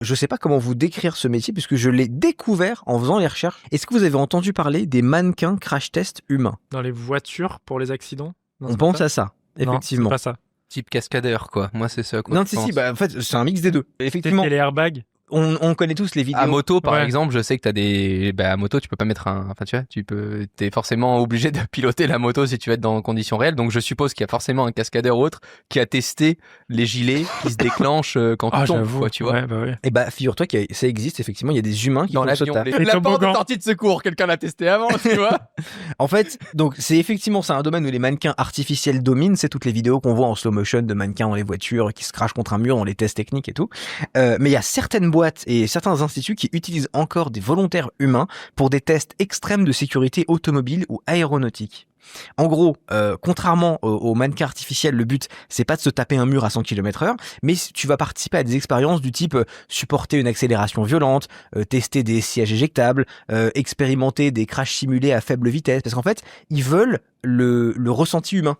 Je sais pas comment vous décrire ce métier puisque je l'ai découvert en faisant les recherches. Est-ce que vous avez entendu parler des mannequins crash test humains? Dans les voitures pour les accidents? Non, On c'est pas pense ça à ça, Non, c'est effectivement. pas ça. Type cascadeur, quoi. Moi, c'est ça, quoi. Non, je si, pense. en fait, c'est un mix des deux. Effectivement, Tester les airbags? on connaît tous les vidéos. À moto, par Ouais. exemple, je sais que t'as des. À moto, tu peux pas mettre un. Enfin, tu vois, t'es forcément obligé de piloter la moto si tu veux être dans conditions réelles. Donc, je suppose qu'il y a forcément un cascadeur ou autre qui a testé les gilets qui se déclenchent quand tu tombes, j'avoue. quoi, tu vois. Ouais, bah ouais. Et bah, figure-toi que ça existe, effectivement, il y a des humains qui Dans font ce l'avion, taf. Les la porte de toboggans. sortie de secours, quelqu'un l'a testé avant, tu vois. En fait, donc c'est un domaine où les mannequins artificiels dominent. C'est toutes les vidéos qu'on voit en slow motion de mannequins dans les voitures qui se crachent contre un mur dans les tests techniques et tout. Mais il y a certaines boîtes et certains instituts qui utilisent encore des volontaires humains pour des tests extrêmes de sécurité automobile ou aéronautique. En gros, contrairement aux mannequins artificiels, le but c'est pas de se taper un mur à 100 km/h, mais tu vas participer à des expériences du type supporter une accélération violente, tester des sièges éjectables, expérimenter des crashs simulés à faible vitesse, parce qu'en fait, ils veulent le ressenti humain.